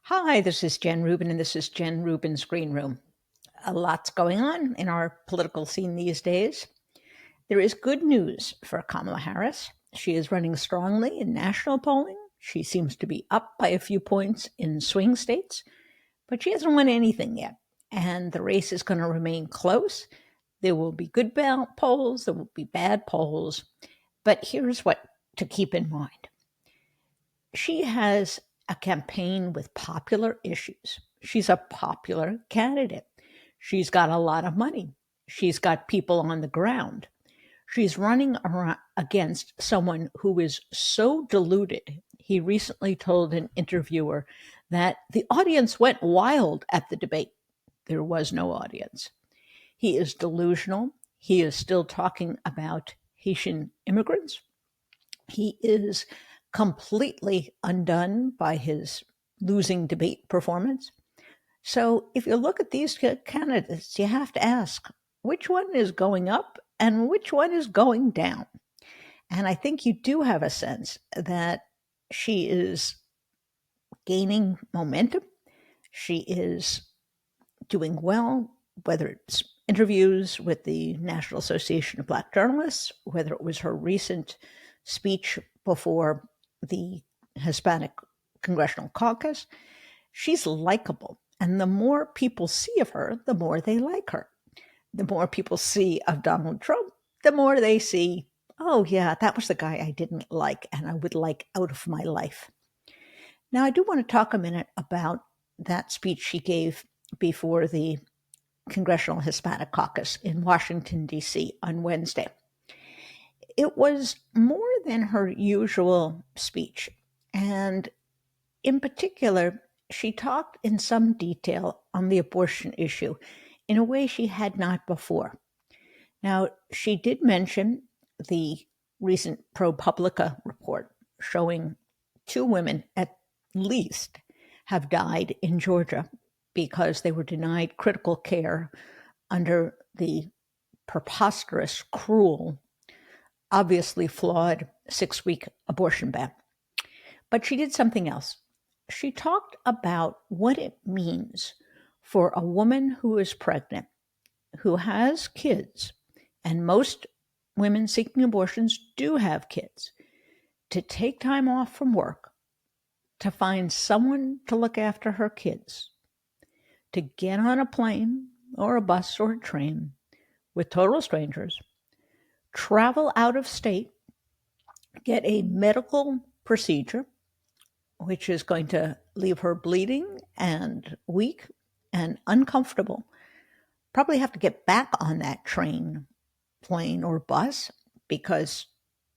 Hi, this is Jen Rubin, and this is Jen Rubin's Green Room. A lot's going on in our political scene these days. There is good news for Kamala Harris. She is running strongly in national polling. She seems to be up by a few points in swing states, but she hasn't won anything yet. And the race is going to remain close. There will be good polls, there will be bad polls. But here's what to keep in mind. She has a campaign with popular issues. She's a popular candidate. She's got a lot of money. She's got people on the ground. She's running against someone who is so deluded. He recently told an interviewer that the audience went wild at the debate. There was no audience. He is delusional. He is still talking about Haitian immigrants. He is completely undone by his losing debate performance. So if you look at these candidates, you have to ask which one is going up and which one is going down. And I think you do have a sense that she is gaining momentum. She is doing well, whether it's interviews with the National Association of Black Journalists, whether it was her recent speech before the Hispanic Congressional Caucus. She's likable. And the more people see of her, the more they like her. The more people see of Donald Trump, the more they see, oh, yeah, that was the guy I didn't like and I would like out of my life. Now, I do want to talk a minute about that speech she gave before the Congressional Hispanic Caucus in Washington, D.C. on Wednesday. It was more than her usual speech. And in particular, she talked in some detail on the abortion issue in a way she had not before. Now, she did mention the recent ProPublica report showing 2 women at least have died in Georgia because they were denied critical care under the preposterous, cruel, obviously flawed 6-week abortion ban. But she did something else. She talked about what it means for a woman who is pregnant, who has kids, and most women seeking abortions do have kids, to take time off from work, to find someone to look after her kids, to get on a plane or a bus or a train with total strangers, travel out of state, get a medical procedure, which is going to leave her bleeding and weak and uncomfortable, probably have to get back on that train, plane, or bus because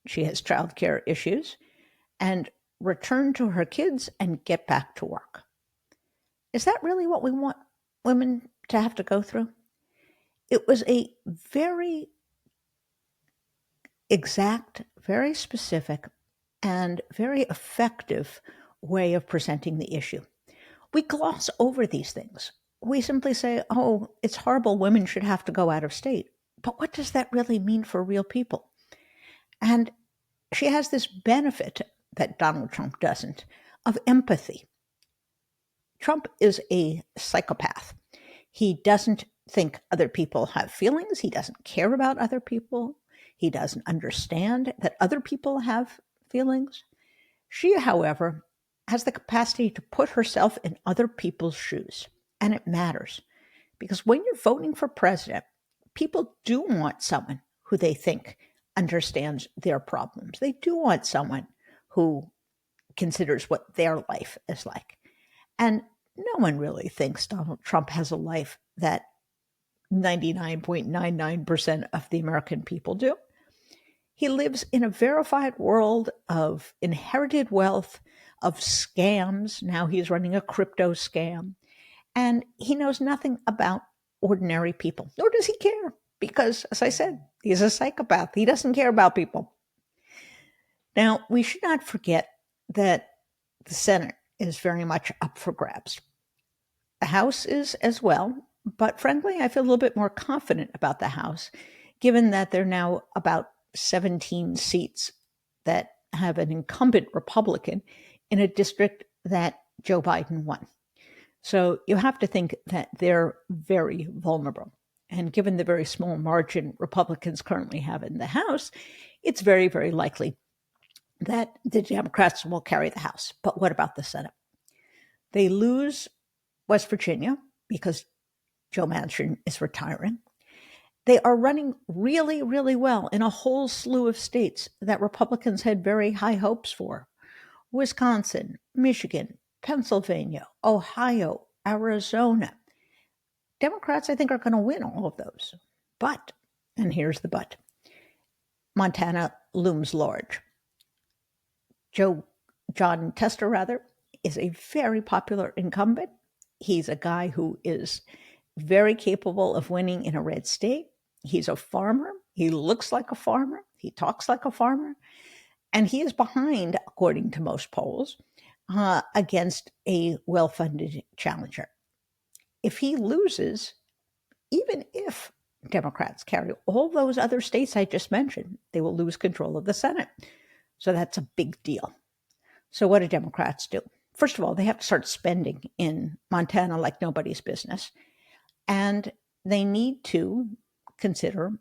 she has childcare issues, and return to her kids and get back to work. Is that really what we want women to have to go through? It was a very exact, very specific, and very effective way of presenting the issue. We gloss over these things. We simply say, oh, it's horrible, women should have to go out of state. But what does that really mean for real people? And she has this benefit that Donald Trump doesn't, of empathy. Trump is a psychopath. He doesn't think other people have feelings. He doesn't care about other people. He doesn't understand that other people have feelings. She, however, has the capacity to put herself in other people's shoes. And it matters. Because when you're voting for president, people do want someone who they think understands their problems. They do want someone who considers what their life is like. And no one really thinks Donald Trump has a life that 99.99% of the American people do. He lives in a verified world of inherited wealth, of scams. Now he's running a crypto scam. And he knows nothing about ordinary people, nor does he care. Because, as I said, he's a psychopath. He doesn't care about people. Now, we should not forget that the Senate is very much up for grabs. The House is as well, but frankly, I feel a little bit more confident about the House, given that there are now about 17 seats that have an incumbent Republican in a district that Joe Biden won. So you have to think that they're very vulnerable. And given the very small margin Republicans currently have in the House, it's very, very likely that the Democrats will carry the House. But what about the Senate? They lose West Virginia because Joe Manchin is retiring. They are running really, really well in a whole slew of states that Republicans had very high hopes for. Wisconsin, Michigan, Pennsylvania, Ohio, Arizona. Democrats, I think, are going to win all of those. But, and here's the but, Montana looms large. John Tester, rather, is a very popular incumbent. He's a guy who is very capable of winning in a red state. He's a farmer. He looks like a farmer. He talks like a farmer. And he is behind, according to most polls, against a well-funded challenger. If he loses, even if Democrats carry all those other states I just mentioned, they will lose control of the Senate. So that's a big deal. So what do Democrats do? First of all, they have to start spending in Montana like nobody's business. And they need to consider,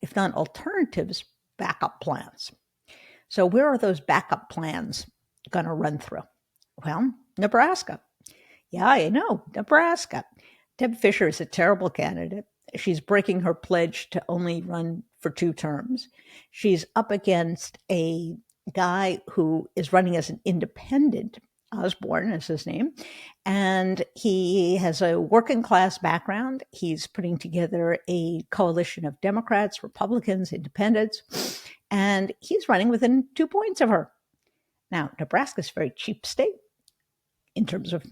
if not alternatives, backup plans. So where are those backup plans going to run through? Well, Nebraska. Yeah, I know, Nebraska. Deb Fischer is a terrible candidate. She's breaking her pledge to only run for 2 terms. She's up against a guy who is running as an independent. Osborne is his name, and he has a working class background. He's putting together a coalition of Democrats, Republicans, independents, and he's running within 2 points of her. Now, Nebraska is a very cheap state in terms of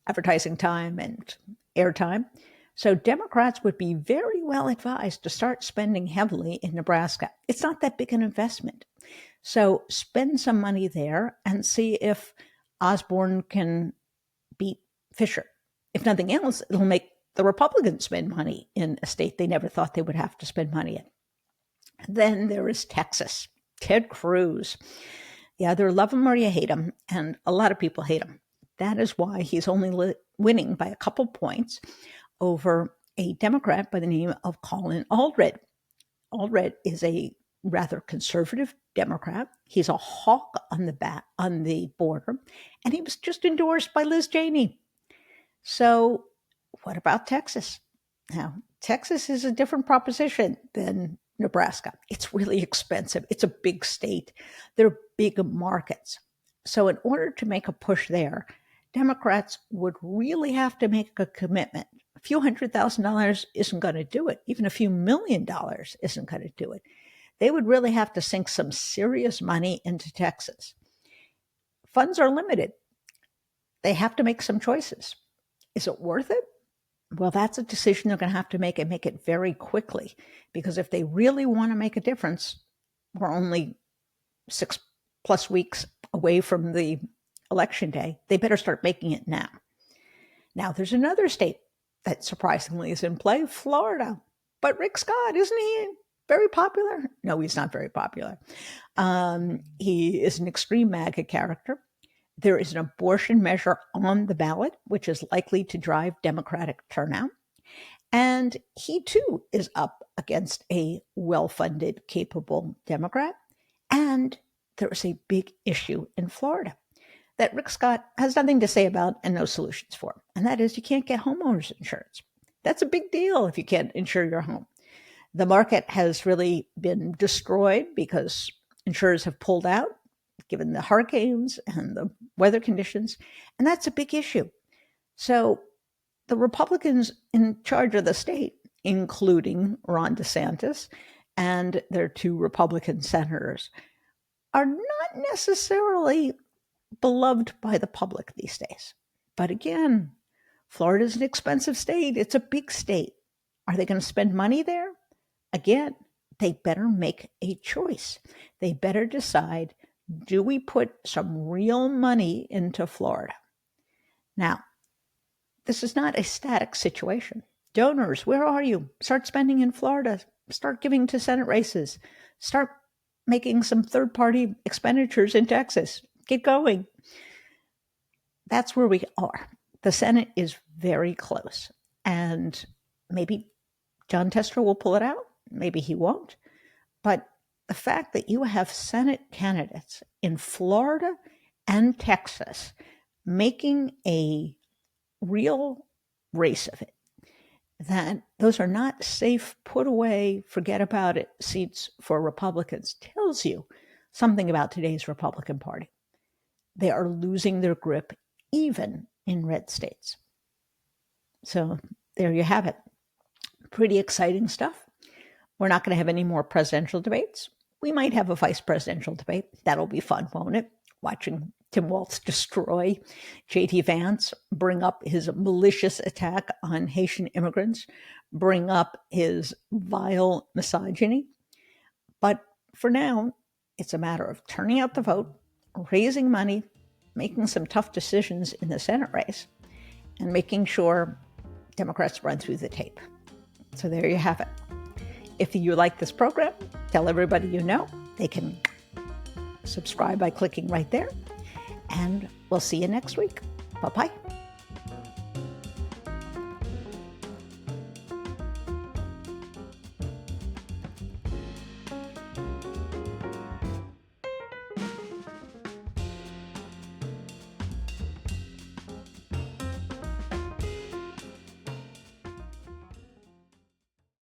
advertising time and airtime. So Democrats would be very well advised to start spending heavily in Nebraska. It's not that big an investment. So spend some money there and see if Osborne can beat Fischer. If nothing else, it'll make the Republicans spend money in a state they never thought they would have to spend money in. Then there is Texas. Ted Cruz. You either love him or you hate him, and a lot of people hate him. That is why he's only winning by a couple points over a Democrat by the name of Colin Allred. Allred is a rather conservative Democrat. He's a hawk on the border, and he was just endorsed by Liz Cheney. So what about Texas? Now, Texas is a different proposition than Nebraska. It's really expensive. It's a big state. They're big markets. So in order to make a push there, Democrats would really have to make a commitment. A few $100,000 isn't going to do it. Even a few $1 million isn't going to do it. They would really have to sink some serious money into Texas. Funds are limited. They have to make some choices. Is it worth it? Well, that's a decision they're going to have to make, and make it very quickly. Because if they really want to make a difference, we're only 6+ weeks away from the election day. They better start making it now. Now, there's another state that surprisingly is in play, Florida. But Rick Scott, isn't he very popular? No, he's not very popular. He is an extreme MAGA character. There is an abortion measure on the ballot, which is likely to drive Democratic turnout. And he, too, is up against a well-funded, capable Democrat. And there is a big issue in Florida that Rick Scott has nothing to say about and no solutions for. And that is, you can't get homeowners insurance. That's a big deal if you can't insure your home. The market has really been destroyed because insurers have pulled out, given the hurricanes and the weather conditions, and that's a big issue. So the Republicans in charge of the state, including Ron DeSantis and their 2 Republican senators, are not necessarily beloved by the public these days. But again, Florida is an expensive state. It's a big state. Are they going to spend money there? Again, they better make a choice. They better decide, do we put some real money into Florida? Now, this is not a static situation. Donors, where are you? Start spending in Florida. Start giving to Senate races. Start making some third-party expenditures in Texas. Get going. that's where we are. The Senate is very close. And maybe John Tester will pull it out. Maybe he won't. But the fact that you have Senate candidates in Florida and Texas making a real race of it, that those are not safe, put away, forget about it seats for Republicans, tells you something about today's Republican Party. They are losing their grip even in red states. So there you have it. Pretty exciting stuff. We're not going to have any more presidential debates. We might have a vice presidential debate. That'll be fun, won't it? Watching Tim Walz destroy J.D. Vance, bring up his malicious attack on Haitian immigrants, bring up his vile misogyny. But for now, it's a matter of turning out the vote, raising money, making some tough decisions in the Senate race, and making sure Democrats run through the tape. So there you have it. If you like this program, tell everybody you know. They can subscribe by clicking right there. And we'll see you next week. Bye-bye.